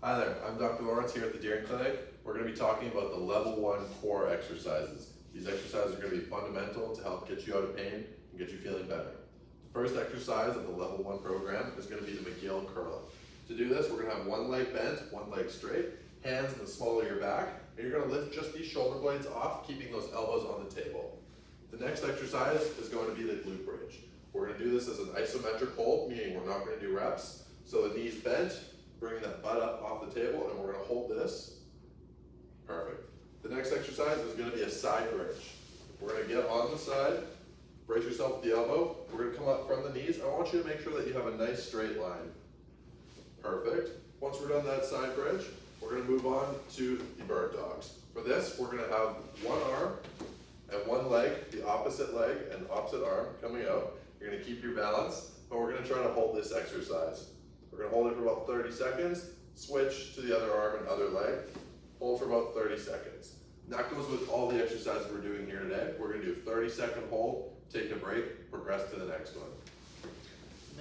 Hi there, I'm Dr. Lawrence here at the Deering Clinic. We're going to be talking about the level 1 core exercises. These exercises are going to be fundamental to help get you out of pain and get you feeling better. The first exercise of the level 1 program is going to be the McGill curl. To do this, we're going to have one leg bent, one leg straight, hands in the small of your back, and you're going to lift just these shoulder blades off, keeping those elbows on the table. The next exercise is going to be the glute bridge. We're going to do this as an isometric hold, meaning we're not going to do reps. So the knees bent, bring that butt up off the table, and we're going to hold this. Perfect. The next exercise is going to be a side bridge. We're going to get on the side, brace yourself with the elbow. We're going to come up from the knees. I want you to make sure that you have a nice straight line. Perfect. Once we're done that side bridge, we're going to move on to the bird dogs. For this, we're going to have one arm and one leg, the opposite leg and opposite arm coming out. You're going to keep your balance, but we're going to try to hold this exercise. We're going to hold it for about 30 seconds, switch to the other arm and other leg, hold for about 30 seconds. And that goes with all the exercises we're doing here today. We're going to do a 30-second hold, take a break, progress to the next one.